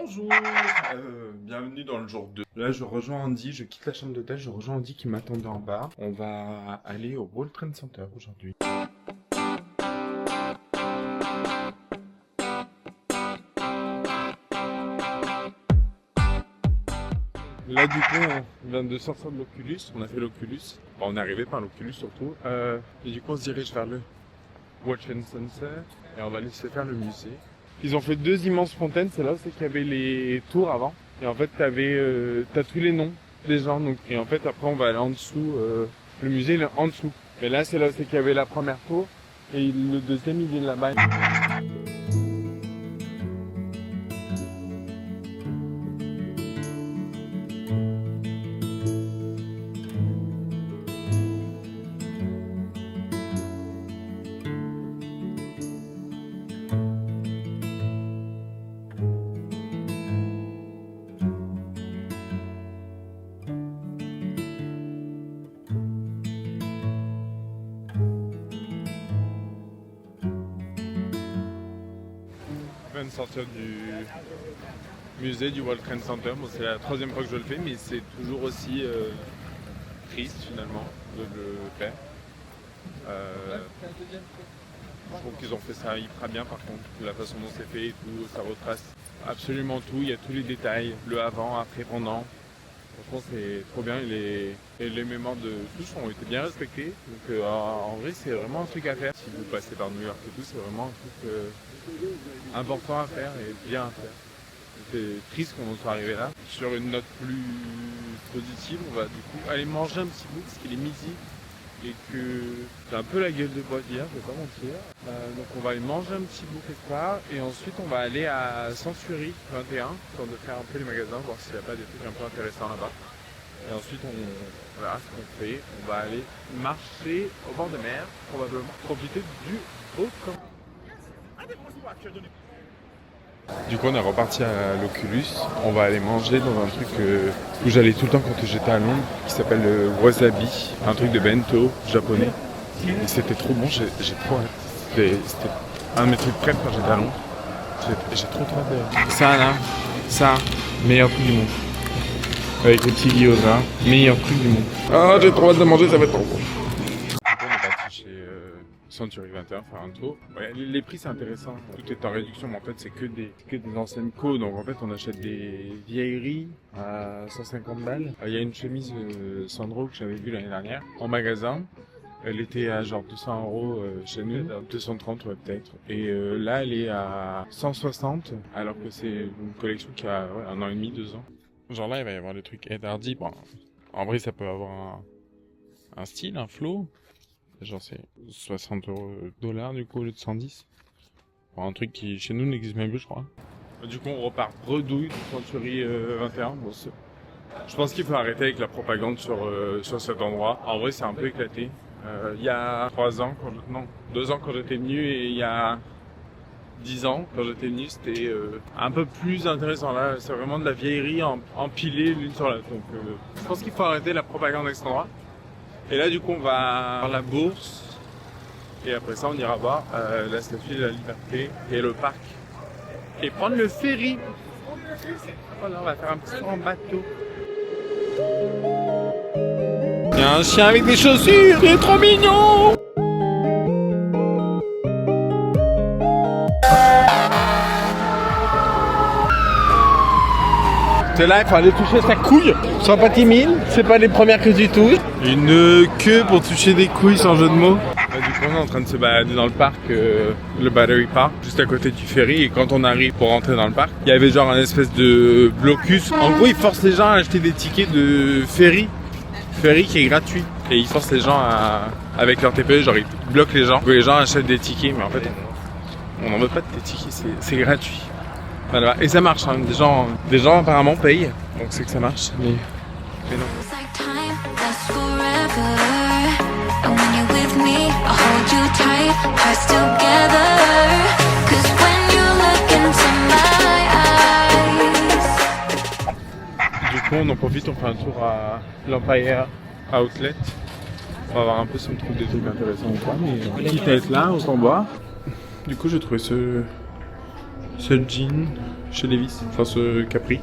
Bonjour, bienvenue dans le jour 2. Là je rejoins Andy, je quitte la chambre d'hôtel, je rejoins Andy qui m'attendait en bas. On va aller au World Trade Center aujourd'hui. Là du coup on vient de sortir de l'Oculus, on a fait l'Oculus. Bon, on est arrivé par l'Oculus surtout. Et du coup on se dirige vers le World Trade Center et on va laisser faire le musée. Ils ont fait 2 immenses fontaines, c'est là où c'est qu'il y avait les tours avant. Et en fait t'as tous les noms des gens. Donc, et en fait après on va aller en dessous, le musée il est en dessous. Mais là c'est là où c'est qu'il y avait la première tour et le deuxième il est là-bas. Je viens de sortir du musée du World Trade Center. Bon, c'est la 3e fois que je le fais, mais c'est toujours aussi triste finalement de le faire. Je trouve qu'ils ont fait ça hyper bien par contre, la façon dont c'est fait et tout, ça retrace absolument tout, il y a tous les détails, le avant, après, pendant. Franchement c'est trop bien et les mémoires de tous ont été bien respectés. Donc en vrai c'est vraiment un truc à faire. Si vous passez par New York et tout, c'est vraiment un truc important à faire et bien à faire. C'est triste qu'on en soit arrivé là. Sur une note plus positive, on va du coup aller manger un petit bout parce qu'il est midi et que j'ai un peu la gueule de bois d'hier, je vais pas mentir. Donc on va aller manger un petit bout quelque part et ensuite on va aller à Century 21 pour de faire un peu les magasins, voir s'il n'y a pas des trucs un peu intéressants là-bas. Et ensuite on verra ce qu'on fait. On va aller marcher au bord de mer, probablement profiter du haut camp. Du coup on est reparti à l'Oculus, on va aller manger dans un truc où j'allais tout le temps quand j'étais à Londres, qui s'appelle le Wasabi, un truc de bento japonais. Et c'était trop bon, j'ai trop hâte. C'était un de mes trucs préférés quand j'étais à Londres. J'ai trop hâte. Ça là, ça, meilleur truc du monde. Avec les petits gyoza, meilleur truc du monde. Ah j'ai trop hâte de manger, ça va être trop bon. On est parti chez Century 21 faire un tour. Ouais, les prix c'est intéressant, tout est en réduction mais en fait c'est que des anciennes co, donc en fait on achète des vieilleries à 150 balles. Il y a une chemise Sandro que j'avais vue l'année dernière en magasin, elle était à genre 200 € chez nous, 230 ouais, peut-être. Et là elle est à 160 alors que c'est une collection qui a 1 an et demi, 2 ans. Genre là il va y avoir des trucs Ed Hardy, bon, en vrai ça peut avoir un style, un flow. Genre c'est 60 $ du coup au lieu de 110. Bon, un truc qui chez nous n'existe même plus je crois. Du coup on repart bredouille du Century 21. Bon, je pense qu'il faut arrêter avec la propagande sur cet endroit. En vrai c'est un peu éclaté. Il y a 2 ans quand j'étais venu et il y a 10 ans quand j'étais venu c'était un peu plus intéressant. Là c'est vraiment de la vieillerie empilée l'une sur l'autre. Donc je pense qu'il faut arrêter la propagande avec cet endroit. Et là du coup on va faire la bourse et après ça on ira voir la statue de la liberté et le parc et prendre le ferry. Voilà, on va faire un petit tour en bateau. Il y a un chien avec des chaussures, il est trop mignon. C'est là, il faut aller toucher sa couille. Sois pas timide, c'est pas les premières que tu touches. Une queue pour toucher des couilles sans jeu de mots. Du coup, on est en train de se balader dans le parc, le Battery Park, juste à côté du ferry. Et quand on arrive pour rentrer dans le parc, il y avait genre un espèce de blocus. En gros, ils forcent les gens à acheter des tickets de ferry qui est gratuit. Et ils forcent les gens avec leur TPE, genre ils bloquent les gens. Les gens achètent des tickets, mais en fait, on n'en veut pas de tes tickets, c'est gratuit. Voilà. Et ça marche, hein. Des gens apparemment payent, donc c'est que ça marche, mais non. Du coup on en profite, on fait un tour à l'Empire Outlet. On va voir un peu si on trouve des trucs intéressants ou pas, mais quitte à être là, autant boire. Du coup j'ai trouvé ce jean chez Levi's. Enfin, ce Capri.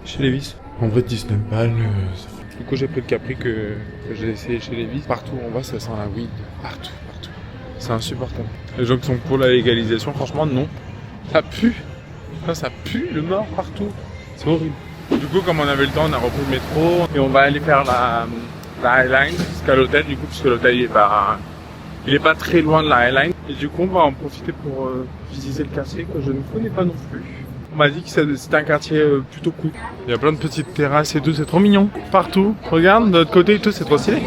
Chez Levi's. En vrai, 19 balles, ça fait... Du coup, j'ai pris le Capri que j'ai essayé chez Levi's. Partout où on va, ça sent la weed. Partout. C'est insupportable. Les gens qui sont pour la légalisation, franchement, non. Ça pue. Ça pue le mort partout. C'est horrible. Du coup, comme on avait le temps, on a repris le métro. Et on va aller faire la Highline jusqu'à l'hôtel, du coup, puisque l'hôtel, il est pas très loin de la Highline. Et du coup, on va en profiter pour visiter le quartier que je ne connais pas non plus. On m'a dit que c'est un quartier plutôt cool. Il y a plein de petites terrasses et tout, c'est trop mignon. Partout. Regarde, de l'autre côté et tout, c'est trop stylé.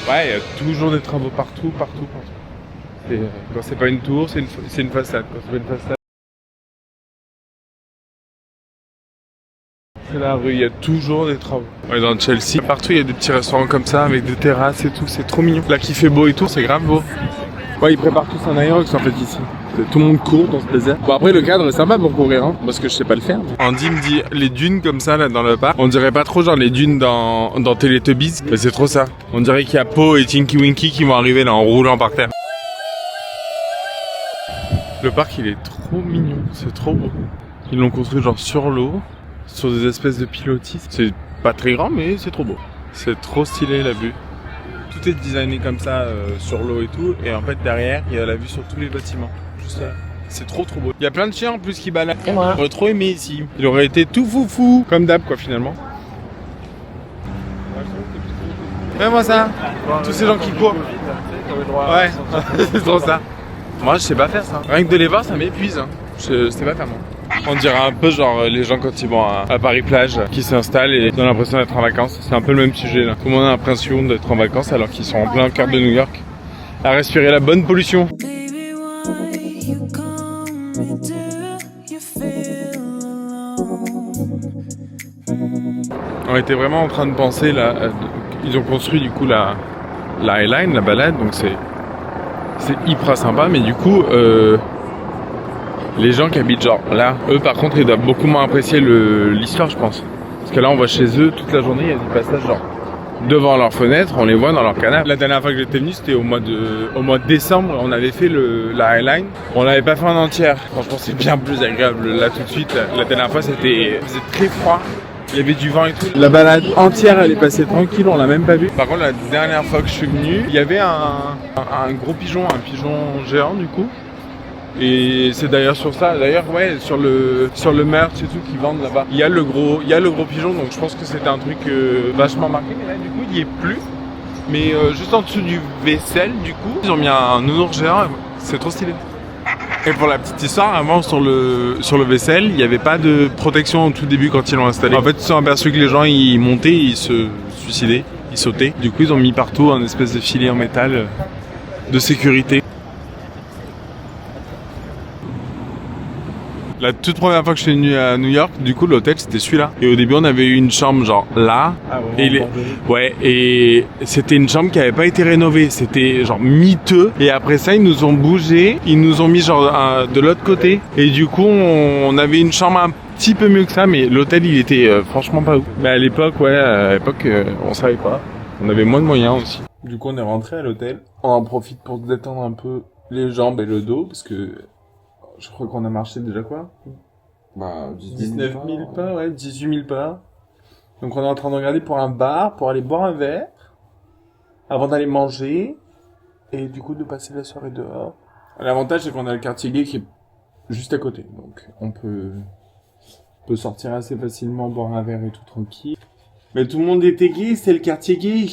Ouais, il y a toujours des travaux partout. Quand c'est pas une tour, c'est une façade. Quand c'est pas une façade, c'est la rue, il y a toujours des travaux. Ouais, dans Chelsea, partout il y a des petits restaurants comme ça, avec des terrasses et tout, c'est trop mignon. Là qui fait beau et tout, c'est grave beau. Ouais, ils préparent tous un Aerox en fait ici. Tout le monde court dans ce désert. Bon après le cadre est sympa pour courir, hein, parce que je sais pas le faire. Andy me dit, les dunes comme ça là dans le parc, on dirait pas trop genre les dunes dans Teletubbies, mais c'est trop ça. On dirait qu'il y a Po et Tinky Winky qui vont arriver là en roulant par terre. Le parc il est trop mignon, c'est trop beau. Ils l'ont construit genre sur l'eau, sur des espèces de pilotis. C'est pas très grand mais c'est trop beau. C'est trop stylé la vue. Tout est designé comme ça sur l'eau et tout. Et en fait derrière il y a la vue sur tous les bâtiments. Juste là. C'est trop beau. Il y a plein de chiens en plus qui baladent. J'aurais trop aimé ici. Il aurait été tout foufou. Comme d'hab quoi finalement. Fais-moi ça. Tous ces gens qui courent. Ouais, c'est trop ça. Moi je sais pas faire ça. Rien que de les voir ça m'épuise. Hein. Je sais pas faire moi. On dirait un peu genre les gens quand ils vont à Paris-Plage qui s'installent et ils ont l'impression d'être en vacances. C'est un peu le même sujet là. Tout le monde a l'impression d'être en vacances alors qu'ils sont en plein cœur de New York à respirer la bonne pollution. On était vraiment en train de penser là, ils ont construit du coup la Highline, la balade, donc c'est hyper sympa, mais du coup les gens qui habitent genre là, eux par contre ils doivent beaucoup moins apprécier l'histoire je pense. Parce que là on va chez eux toute la journée, il y a des passages genre devant leurs fenêtres, on les voit dans leur canapé. La dernière fois que j'étais venu c'était au mois de décembre, on avait fait la Highline. On l'avait pas fait en entière, franchement c'est bien plus agréable là tout de suite. La dernière fois il faisait très froid. Il y avait du vent et tout. La balade entière, elle est passée tranquille, on l'a même pas vue. Par contre, la dernière fois que je suis venu, il y avait un gros pigeon, un pigeon géant du coup. Et c'est d'ailleurs sur ça, ouais, sur le merch et tout qu'ils vendent là-bas. Il y a le gros pigeon, donc je pense que c'était un truc vachement marqué. Mais là, du coup, il y est plus. Mais juste en dessous du vaisselle, du coup, ils ont mis un nounours géant. C'est trop stylé. Et pour la petite histoire, avant sur le vaisselle, il n'y avait pas de protection au tout début quand ils l'ont installé. En fait, ils se sont aperçus que les gens ils montaient, ils se suicidaient, ils sautaient. Du coup, ils ont mis partout un espèce de filet en métal de sécurité. La toute première fois que je suis venu à New York, du coup l'hôtel c'était celui-là. Et au début on avait eu une chambre genre là. Ah ouais, et c'était une chambre qui avait pas été rénovée. C'était genre miteux. Et après ça ils nous ont bougé, ils nous ont mis genre de l'autre côté. Et du coup on avait une chambre un petit peu mieux que ça, mais l'hôtel il était franchement pas ouf. Mais à l'époque on savait pas. On avait moins de moyens aussi. Du coup on est rentré à l'hôtel. On en profite pour se détendre un peu les jambes et le dos parce que je crois qu'on a marché déjà quoi? Bah, 19 000 pas, ouais, 18 000 pas. Donc on est en train de regarder pour un bar, pour aller boire un verre, avant d'aller manger, et du coup de passer la soirée dehors. L'avantage c'est qu'on a le quartier gay qui est juste à côté, donc on peut sortir assez facilement, boire un verre et tout tranquille. Mais tout le monde était gay, c'est le quartier gay.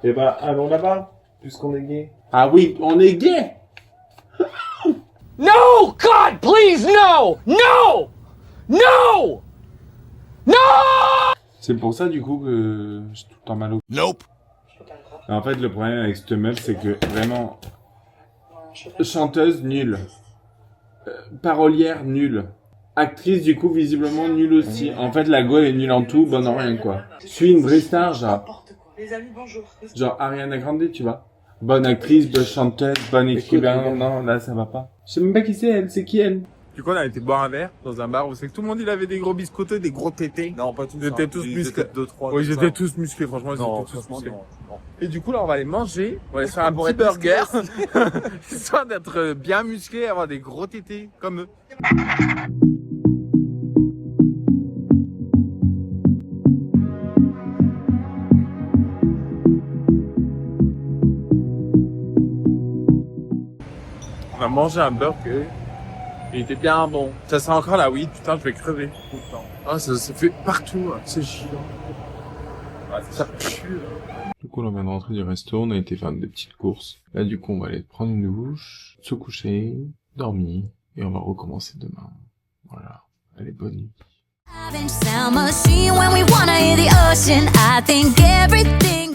Eh bah, allons là-bas, puisqu'on est gay. Ah oui, on est gay! No! God, please, no! No! No! No! C'est pour ça, du coup, que j'ai tout le temps mal au... Nope. En fait, le problème avec cette meuf, c'est que, vraiment... Chanteuse, nulle. Parolière, nulle. Actrice, du coup, visiblement, nulle aussi. En fait, la go, elle est nulle en tout, bonne en rien, quoi. Je suis une vraie star, genre... Les amis, bonjour. Genre Ariana Grande, tu vois. Bonne actrice, bonne chanteuse, bonne écrivain. Non, là, ça va pas. Je sais même pas qui c'est elle, c'est qui elle? Du coup, on a été boire un verre dans un bar. Vous savez que tout le monde, il avait des gros biscottos, des gros tétés. Non, pas tous. Ils étaient tous musclés. Deux, trois. Oui, ils étaient tous musclés, franchement, ils Non, étaient tous franchement, musclés. non. Et du coup, là, on va aller manger. On va aller faire un petit burger. Histoire d'être bien musclé, avoir des gros tétés comme eux. On a mangé un burger. Il était bien bon. Ça sent encore la weed. Putain, je vais crever. Tout le temps. Ah, ça fait partout. Hein. C'est chiant. Ouais, ça pue. Du coup, là, on vient de rentrer du resto. On a été faire des petites courses. Là, du coup, on va aller prendre une douche, se coucher, dormir. Et on va recommencer demain. Voilà. Allez, bonne nuit. Sound machine when we wanna hear the ocean. I think everything